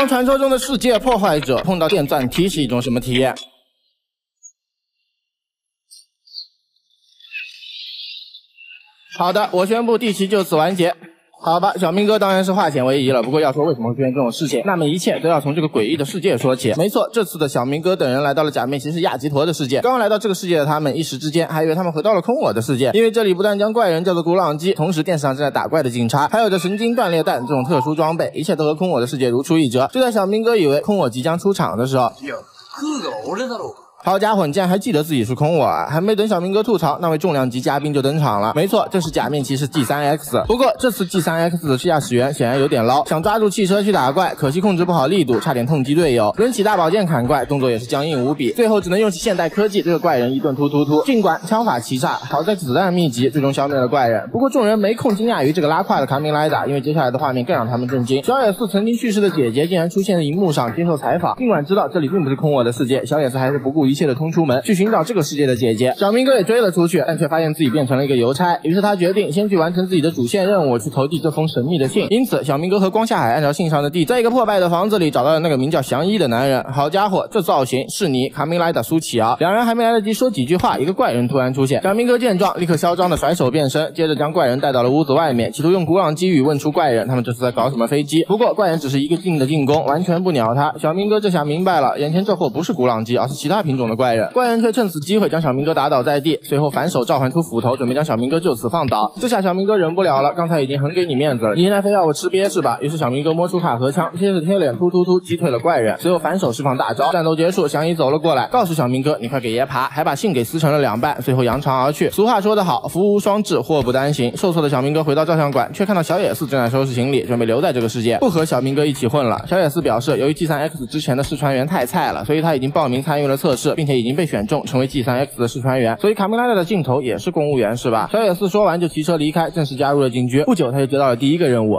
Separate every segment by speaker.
Speaker 1: 当传说中的世界破坏者碰到电钻体是一种什么体验？好的，我宣布第期就此完结。好吧，小明哥当然是化险为夷了。不过要说为什么会出现这种事情，那么一切都要从这个诡异的世界说起。没错，这次的小明哥等人来到了假面骑士亚吉陀的世界。刚来到这个世界的他们，一时之间还以为他们回到了空我的世界，因为这里不但将怪人叫做古朗基，同时电视上正在打怪的警察，还有着神经断裂弹这种特殊装备，一切都和空我的世界如出一辙。就在小明哥以为空我即将出场的时候，好家伙，你竟然还记得自己是空我啊！还没等小明哥吐槽，那位重量级嘉宾就登场了。没错，这是假面骑士 G3X。不过这次 G3X 的驾驶员显然有点捞，想抓住汽车去打怪，可惜控制不好力度，差点痛击队友。抡起大宝剑砍怪，动作也是僵硬无比，最后只能用起现代科技，这个怪人一顿突。尽管枪法奇差，好在子弹密集，最终消灭了怪人。不过众人没空惊讶于这个拉胯的卡明莱达，因为接下来的画面更让他们震惊。小野寺曾经去世的姐姐竟然出现在荧幕上接受采访，尽管知道这里并不是空我的世界，小野寺还是不顾一切的冲出门去寻找这个世界的姐姐。小明哥也追了出去，但却发现自己变成了一个邮差，于是他决定先去完成自己的主线任务，去投递这封神秘的信。因此小明哥和光下海按照信上的地，在一个破败的房子里找到了那个名叫祥一的男人。好家伙，这造型是你卡明莱达苏奇啊！两人还没来得及说几句话，一个怪人突然出现。小明哥见状立刻嚣张的甩手变身，接着将怪人带到了屋子外面，企图用古朗基语问出怪人他们这是在搞什么飞机。不过怪人只是一个劲的进攻，完全不鸟他。小明哥这下明白了，眼前这货不是古朗基，而是其他品种的怪人。怪人却趁此机会将小明哥打倒在地，随后反手召唤出斧头，准备将小明哥就此放倒。这下小明哥忍不了了，刚才已经很给你面子了，你现在非要我吃瘪是吧？于是小明哥摸出卡盒枪，贴着贴脸突击退了怪人，随后反手释放大招。战斗结束，祥一走了过来，告诉小明哥你快给爷爬，还把信给撕成了2半，随后扬长而去。俗话说得好，福无双至，祸不单行。受挫的小明哥回到照相馆，却看到小野寺正在收拾行李，准备留在这个世界，不和小明哥一起混了。小野寺表示，由于 G3X 之前的试船员太菜了，所以他已经报名参与了测试，并且已经被选中成为 G3X 的试船员，所以卡明莱达的镜头也是公务员是吧？小野寺说完就骑车离开，正式加入了警局。不久他就接到了第一个任务。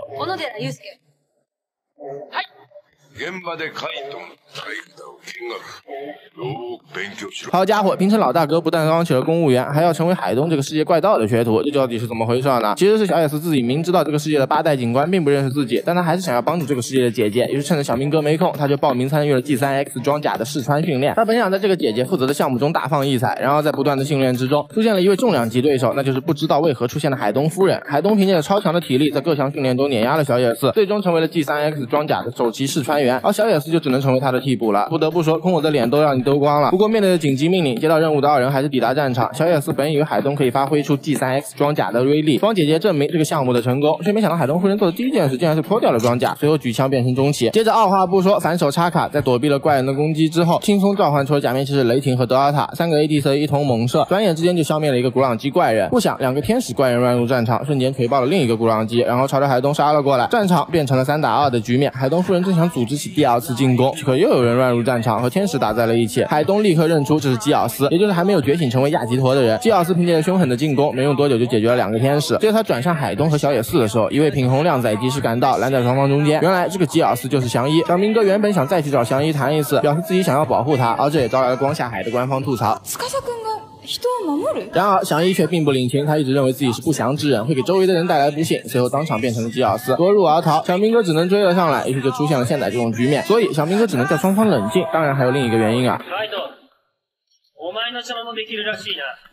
Speaker 1: 好家伙，平成老大哥不但当起了公务员，还要成为海东这个世界怪盗的学徒，这到底是怎么回事呢？其实是小野寺自己明知道这个世界的8代警官并不认识自己，但他还是想要帮助这个世界的姐姐，于是趁着小明哥没空，他就报名参与了 G3X 装甲的试穿训练。他本想在这个姐姐负责的项目中大放异彩，然后在不断的训练之中，出现了一位重量级对手，那就是不知道为何出现的海东夫人。海东凭借着超强的体力，在各项训练中碾压了小野寺，最终成为了 G3X 装甲的首席试穿员，而小野寺就只能成为他的替补了。不得不说，空我的脸都让你兜光了。不过面对着紧急命令，接到任务的2人还是抵达战场。小野寺本以为海东可以发挥出 G3X 装甲的威力，帮姐姐证明这个项目的成功，却没想到海东夫人做的第一件事竟然是脱掉了装甲，随后举枪变成中旗，接着二话不说反手插卡，在躲避了怪人的攻击之后，轻松召唤出了假面骑士雷霆和德尔塔3个 ADC 一同猛射，转眼之间就消灭了一个古朗基怪人。不想2个天使怪人乱入战场，瞬间锤爆了另一个古朗基，然后朝着海东杀了过来，战场变成了3打2的局面。海东夫人正想组织起第2次进攻，可又有人乱入战场，和天使打在了一起。海东立刻认出这是基奥斯，也就是还没有觉醒成为亚吉陀的人。基奥斯凭借着凶狠的进攻，没用多久就解决了2个天使。接着他转向海东和小野寺的时候，一位品红靓仔及时赶到，拦在双方中间。原来这个基奥斯就是祥一。小明哥原本想再去找祥一谈一次，表示自己想要保护他，而这也招来了光下海的官方吐槽。然而祥一却并不领情，他一直认为自己是不祥之人，会给周围的人带来不幸，随后当场变成了基奥斯，夺入而逃。小明哥只能追了上来，于是就出现了现在这种局面。所以小明哥只能叫双方冷静，当然还有另一个原因啊。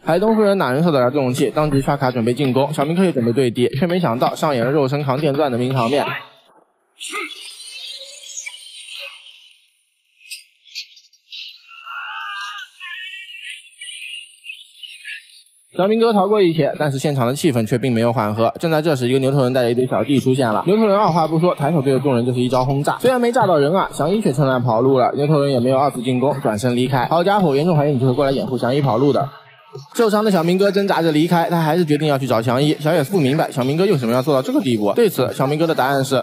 Speaker 1: 海东夫人哪能受得了这种气，当即刷卡准备进攻，小明哥也准备对敌，却没想到上演了肉身扛电钻的名场面。小明哥逃过一劫，但是现场的气氛却并没有缓和。正在这时，一个牛头人带着一堆小弟出现了。牛头人二话不说，抬手对着众人就是一招轰炸。虽然没炸到人啊，祥一却趁乱跑路了。牛头人也没有2次进攻，转身离开。好家伙，严重怀疑你就是过来掩护祥一跑路的。受伤的小明哥挣扎着离开，他还是决定要去找祥一。小野寺不明白小明哥为什么要做到这个地步。对此，小明哥的答案是：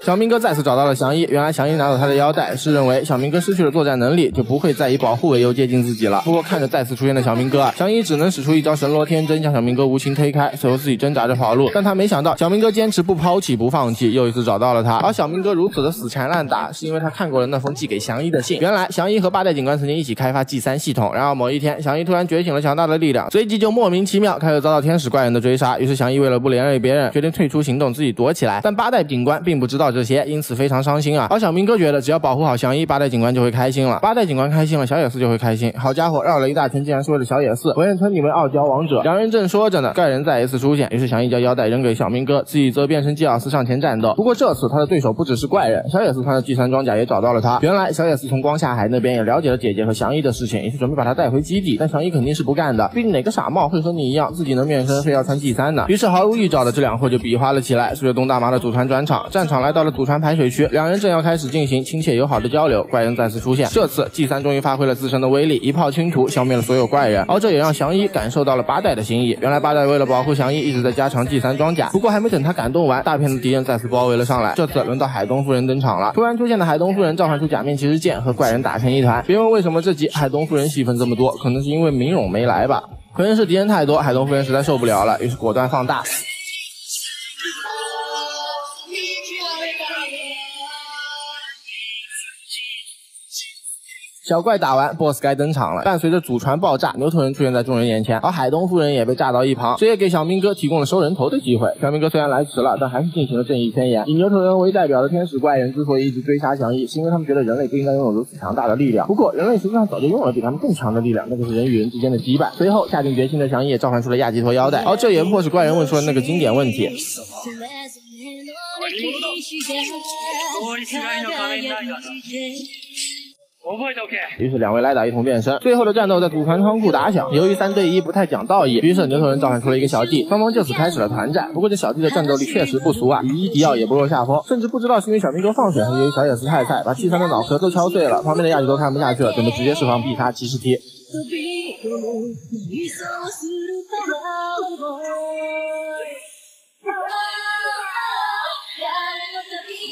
Speaker 1: 小明哥再次找到了祥一，原来祥一拿走他的腰带，是认为小明哥失去了作战能力，就不会再以保护为由接近自己了。不过看着再次出现的小明哥啊，祥一只能使出一招神罗天真，将小明哥无情推开，随后自己挣扎着跑路。但他没想到小明哥坚持不抛弃不放弃，又一次找到了他。而小明哥如此的死缠烂打，是因为他看过了那封寄给祥一的信。原来祥一和八代警官曾经一起开发 G3 系统，然后某一天祥一突然觉醒了强大的力量，随即就莫名其妙开始遭到天使怪人的追杀。于是祥一为了不连累别人，决定退出行动，自己躲起来。但八代警官并不知道这些，因此非常伤心啊。而小明哥觉得只要保护好祥一，八代警官就会开心了。八代警官开心了，小野寺就会开心。好家伙，绕了一大圈，竟然是为了小野寺。我愿称你为傲娇王者。两人正说着呢，怪人再一次出现，于是祥一将腰带扔给小明哥，自己则变成基尔斯上前战斗。不过这次他的对手不只是怪人，小野寺穿的 G3 装甲也找到了他。原来小野寺从光下海那边也了解了姐姐和祥一的事情，也是准备把他带回基地，但祥一肯定是不干的，毕竟哪个傻帽会和你一样自己能变身，非要穿 G3 呢？于是毫无预兆的这两货就比划了起来。随着东大妈的祖传转场，战场来到了祖传排水区，两人正要开始进行亲切友好的交流，怪人再次出现。这次 G3 终于发挥了自身的威力，一炮清除，消灭了所有怪人。而这也让祥一感受到了八代的心意。原来八代为了保护祥一，一直在加强 G3 装甲。不过还没等他感动完，大片的敌人再次包围了上来。这次轮到海东夫人登场了。突然出现的海东夫人召唤出假面骑士剑，和怪人打成一团。别问为什么这集海东夫人戏份这么多，可能是因为明勇没来吧。可能是敌人太多，海东夫人实在受不了了，于是果断放大。小怪打完 ，BOSS 该登场了。伴随着祖传爆炸，牛头人出现在众人眼前，而海东夫人也被炸到一旁，这也给小明哥提供了收人头的机会。小明哥虽然来迟了，但还是进行了正义宣言。以牛头人为代表的天使怪人之所以一直追杀祥一，是因为他们觉得人类不应该拥有如此强大的力量。不过人类实际上早就拥有了比他们更强的力量，那就是人与人之间的羁绊。随后下定决心的祥一也召唤出了亚基托腰带，而这也迫使怪人问出了那个经典问题。于是两位来打一同变身，最后的战斗在祖传仓库打响。由于3对1不太讲道义，于是牛头人召唤出了一个小弟，双方就此开始了团战。不过这小弟的战斗力确实不俗啊，以一敌2也不落下风，甚至不知道是因为小明哥放水，还是由于小野寺太菜把G3的脑壳都敲碎了。旁边的亚基多看不下去了，准备直接释放必杀骑士踢。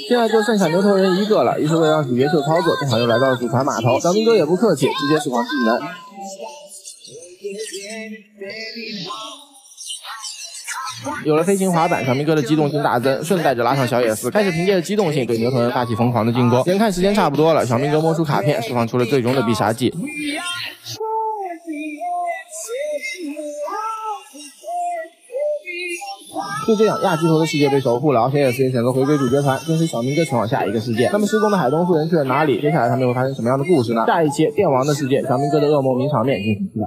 Speaker 1: 现在就剩下牛头人一个了，于是为了让主角秀操作，正好又来到了祖传码头。小明哥也不客气，直接释放技能。有了飞行滑板，小明哥的机动性大增，顺带着拉上小野寺，开始凭借着机动性对牛头人发起疯狂的进攻。眼看时间差不多了，小明哥摸出卡片，释放出了最终的必杀技。就这样，亚基头的世界被守护了，而小野寺也选择回归主角团，跟随小明哥前往下一个世界。那么失踪的海东夫人去了哪里？接下来他们会发生什么样的故事呢？下一期电王的世界，小明哥的噩梦名场面进行期待。